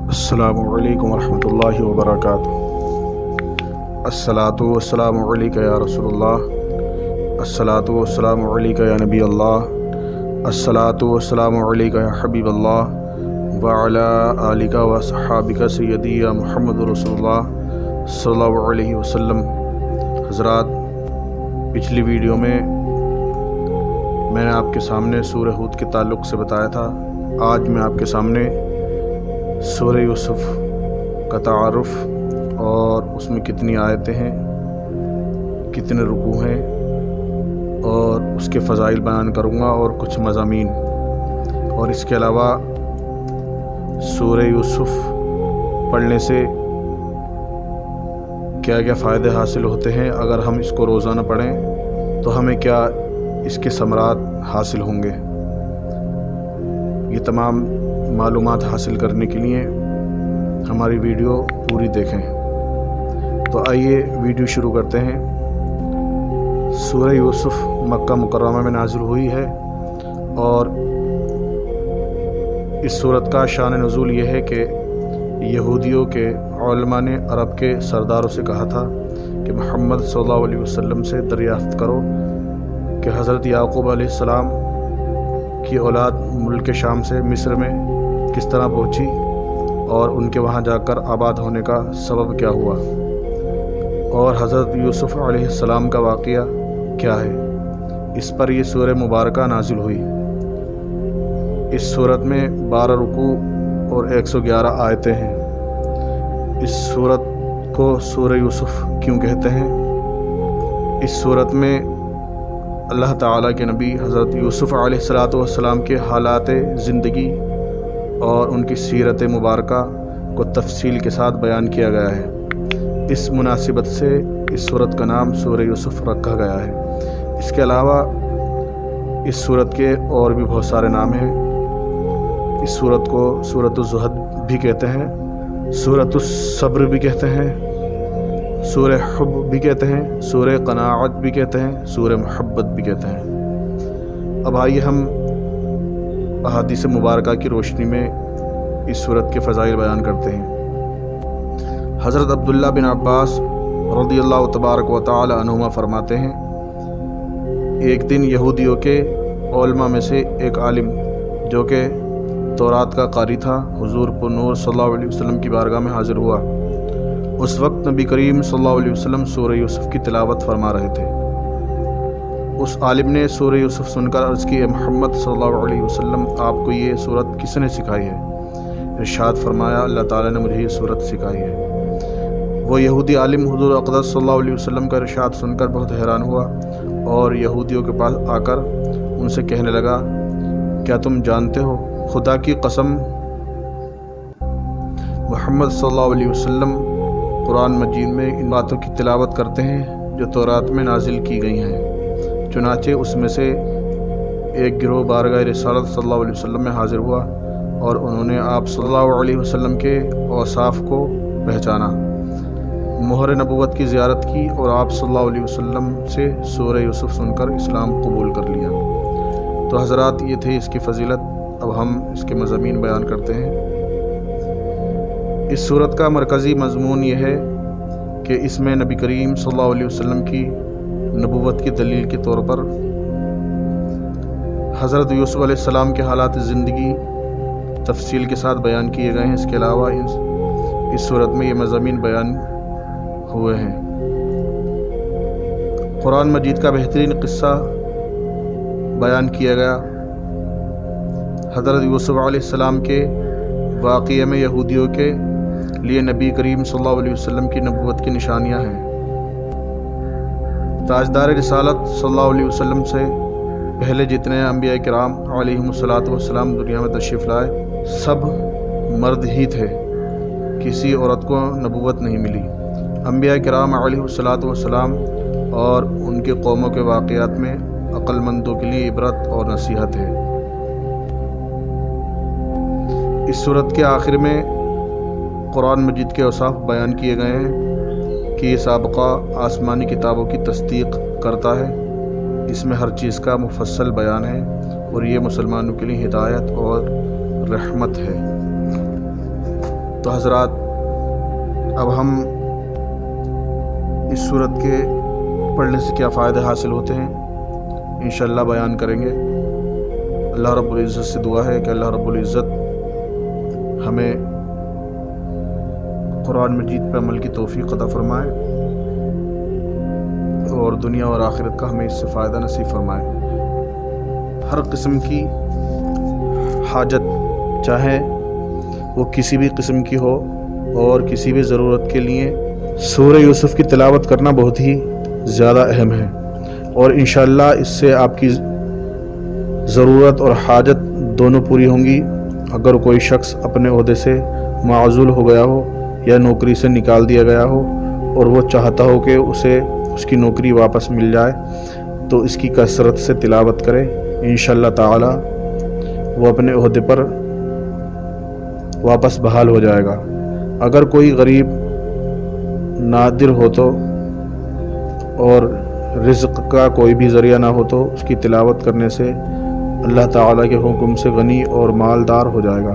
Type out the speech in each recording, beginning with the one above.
अस्सलामु अलैकुम वरहमतुल्लाहि वबरकातुहू। अस्सलातु वस्सलामु अलैका या रसूलल्लाह, अस्सलातु वस्सलामु अलैका या नबी अल्लाह, अस्सलातु वस्सलामु अलैका या हबीब अल्लाह व अला आलिका व सहाबिका सय्यदी या मुहम्मद रसूलुल्लाह सल्लल्लाहु अलैहि वसल्लम। हज़रात, पिछली वीडियो में मैंने आपके सामने सूरह हूद के ताल्लुक़ से बताया था। आज मैं आपके सामने सूरह यूसुफ़ का तारुफ़ और उसमें कितनी आयतें हैं, कितने रुकू हैं और उसके फ़ज़ाइल बयान करूँगा और कुछ मज़ामीन। और इसके अलावा सूरह यूसुफ़ पढ़ने से क्या क्या फ़ायदे हासिल होते हैं, अगर हम इसको रोज़ाना पढ़ें तो हमें क्या इसके समरात हासिल होंगे। ये तमाम मालूमात हासिल करने के लिए हमारी वीडियो पूरी देखें। तो आइए वीडियो शुरू करते हैं। सूरह यूसुफ़ मक्का मुकर्रमा में नाज़िल हुई है और इस सूरत का शान नुज़ूल ये है कि यहूदियों के उलमा ने अरब के सरदारों से कहा था कि मोहम्मद सल्लल्लाहु अलैहि वसल्लम से दरियाफ़्त करो कि हज़रत याक़ूब अलैहिस्सलाम की औलाद मुल्क शाम से मिस्र में किस तरह पहुंची और उनके वहां जाकर आबाद होने का सबब क्या हुआ और हज़रत यूसुफ़ अलैहिस्सलाम का वाक़या क्या है। इस पर यह सूरह मुबारका नाजिल हुई। इस सूरत में 12 रुकू और 111 आयतें हैं। इस सूरत को सूरह यूसुफ़ क्यों कहते हैं? इस सूरत में अल्लाह ताला के नबी हज़रत यूसुफ़ अलैहिस्सलाम के हालात ज़िंदगी और उनकी सीरत मुबारका को तफसील के साथ बयान किया गया है। इस मुनासिबत से इस सूरत का नाम सूरह यूसुफ़ रखा गया है। इसके अलावा इस सूरत के और भी बहुत सारे नाम हैं। इस सूरत को सूरत-उज़-ज़ुहद भी कहते हैं, सूरत-उस-सब्र भी कहते हैं, सूरह हुब भी कहते हैं, सूरह क़नाअत भी कहते हैं, सूरह मुहब्बत भी कहते हैं। अब आइए हम अहादीस मुबारका की रोशनी में इस सूरत के फ़ज़ाइल बयान करते हैं। हज़रत अब्दुल्ला बिन अब्बास रज़ियल्लाहु तबारक व तआला अन्हुमा फरमाते हैं, एक दिन यहूदियों के उलमा में से एक आलिम जो कि तौरात का कारी था, हुज़ूर पुर-नूर सल्लल्लाहु अलैहि वसल्लम की बारगाह में हाज़िर हुआ। उस वक्त नबी करीम सल्लल्लाहु अलैहि वसल्लम सूरह यूसुफ़ की तिलावत फरमा रहे थे। उस आलिम ने सूरह यूसुफ़ सुनकर अर्ज़ की, मोहम्मद सल्लल्लाहु अलैहि वसल्लम, आपको ये सूरत किसने सिखाई है? इरशाद फरमाया, अल्लाह ताला ने मुझे ये सूरत सिखाई है। वो यहूदी आलिम हुज़ूर अक़दस सल्लल्लाहु अलैहि वसल्लम का इरशाद सुनकर बहुत हैरान हुआ और यहूदियों के पास आकर उनसे कहने लगा, क्या तुम जानते हो, खुदा की कसम मोहम्मद सल्लल्लाहु अलैहि वसल्लम कुरान मजीद में इन बातों की तिलावत करते हैं जो तौरात में नाजिल की गई हैं। चुनाचे उसमें से एक गिरोह बारगाह रिसालत सल्लल्लाहु अलैहि वसल्लम में हाज़िर हुआ और उन्होंने आप सल्लल्लाहु अलैहि वसल्लम के औसाफ को पहचाना, मोहर नबुवत की ज़ियारत की और आप सल्लल्लाहु अलैहि वसल्लम से सूरह यूसुफ़ सुनकर इस्लाम कबूल कर लिया। तो हज़रात, ये थे इसकी फ़जीलत। अब हम इसके मज़ामीन बयान करते हैं। इस सूरत का मरकज़ी मज़मून ये है कि इसमें नबी करीम सल्लल्लाहु अलैहि वसल्लम की नबुव्वत की दलील के तौर पर हज़रत यूसुफ़ अलैहिस्सलाम के हालात ज़िंदगी तफसील के साथ बयान किए गए हैं। इसके अलावा इस सूरत में ये मज़ामीन बयान हुए हैं। कुरान मजीद का बेहतरीन क़िस्सा बयान किया गया। हज़रत यूसुफ़ अलैहिस्सलाम के वाक़ये में यहूदियों के लिए नबी करीम सल्लल्लाहु अलैहि वसल्लम की नबुव्वत की निशानियाँ हैं। ताजदार रिसालत सल्लल्लाहु अलैहि वसल्लम से पहले जितने अंबिया किराम अलैहिमुस्सलातु वस्सलाम दुनिया में तशरीफ़ लाए, सब मर्द ही थे, किसी औरत को नबुव्वत नहीं मिली। अंबिया किराम अलैहिमुस्सलातु वस्सलाम और उनके कौमों के वाक़यात में अक्लमंदों के लिए इबरत और नसीहत है। इस सूरत के आखिर में कुरान मजीद के औसाफ बयान किए गए हैं कि ये साबक़ा आसमानी किताबों की तस्दीक करता है। इसमें हर चीज़ का मुफस्सल बयान है और ये मुसलमानों के लिए हिदायत और रहमत है। تو حضرات اب ہم اس صورت کے پڑھنے سے کیا فائدے حاصل ہوتے ہیں انشاءاللہ بیان کریں گے۔ اللہ رب العزت سے دعا ہے کہ اللہ رب العزت ہمیں قرآن مجید پر عمل کی توفیق عطا فرمائے اور دنیا اور آخرت کا ہمیں اس سے فائدہ نصیب فرمائے۔ ہر قسم کی حاجت چاہے وہ کسی بھی قسم کی ہو اور کسی بھی ضرورت کے لیے سورہ یوسف کی تلاوت کرنا بہت ہی زیادہ اہم ہے، اور انشاءاللہ اس سے آپ کی ضرورت اور حاجت دونوں پوری ہوں گی۔ اگر کوئی شخص اپنے عہدے سے معزول ہو گیا ہو یا نوکری سے نکال دیا گیا ہو اور وہ چاہتا ہو کہ اسے اس کی نوکری واپس مل جائے تو اس کی کثرت سے تلاوت کرے، انشاءاللہ تعالی وہ اپنے عہدے پر واپس بحال ہو جائے گا۔ اگر کوئی غریب نادر ہو تو اور رزق کا کوئی بھی ذریعہ نہ ہو تو اس کی تلاوت کرنے سے اللہ تعالیٰ کے حکم سے غنی اور مالدار ہو جائے گا۔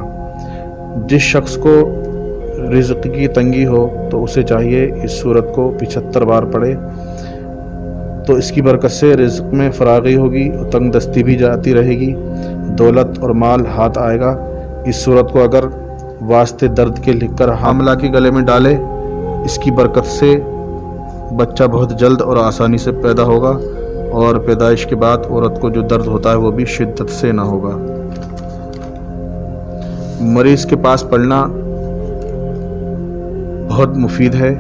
جس شخص کو رزق کی تنگی ہو تو اسے چاہیے اس سورت کو 75 بار پڑھے، تو اس کی برکت سے رزق میں فراغی ہوگی اور تنگ دستی بھی جاتی رہے گی، دولت اور مال ہاتھ آئے گا۔ اس سورت کو اگر واسطے درد کے لکھ کر حاملہ کے گلے میں ڈالے، اس کی برکت سے بچہ بہت جلد اور آسانی سے پیدا ہوگا، اور پیدائش کے بعد عورت کو جو درد ہوتا ہے وہ بھی شدت سے نہ ہوگا۔ مریض کے پاس پڑھنا بہت مفید ہے،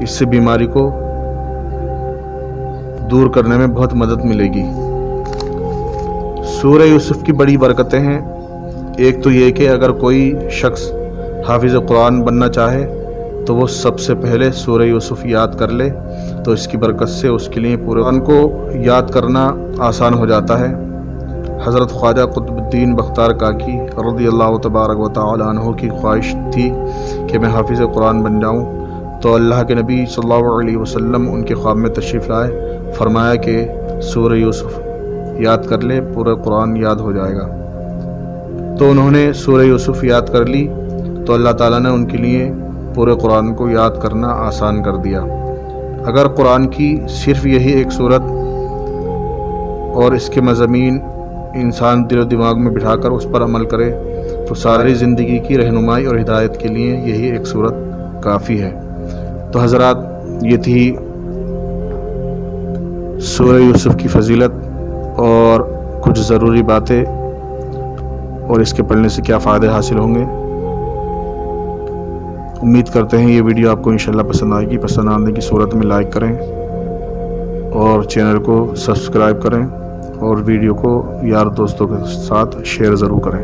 اس سے بیماری کو دور کرنے میں بہت مدد ملے گی۔ سورہ یوسف کی بڑی برکتیں ہیں۔ ایک تو یہ کہ اگر کوئی شخص حافظ قرآن بننا چاہے تو وہ سب سے پہلے سورہ یوسف یاد کر لے، تو اس کی برکت سے اس کے لیے پورے قرآن کو یاد کرنا آسان ہو جاتا ہے۔ حضرت خواجہ قطب الدین بختیار کاکی رضی اللہ تبارک و تعالی عنہ کی خواہش تھی کہ میں حافظ قرآن بن جاؤں، تو اللہ کے نبی صلی اللہ علیہ وسلم ان کے خواب میں تشریف لائے، فرمایا کہ سورہ یوسف یاد کر لے، پورا قرآن یاد ہو جائے گا۔ تو انہوں نے سورہ یوسف یاد کر لی، تو اللہ تعالیٰ نے ان کے لیے پورے قرآن کو یاد کرنا آسان کر دیا۔ اگر قرآن کی صرف یہی ایک سورت اور اس کے مضامین انسان دل و دماغ میں بٹھا کر اس پر عمل کرے تو ساری زندگی کی رہنمائی اور ہدایت کے لیے یہی ایک سورت کافی ہے۔ تو حضرات یہ تھی سورہ یوسف کی فضیلت اور کچھ ضروری باتیں، اور اس کے پڑھنے سے کیا فائدے حاصل ہوں گے۔ امید کرتے ہیں یہ ویڈیو آپ کو انشاءاللہ پسند آئے گی۔ پسند آنے کی صورت میں لائک کریں اور چینل کو سبسکرائب کریں، اور ویڈیو کو یار دوستوں کے ساتھ شیئر ضرور کریں۔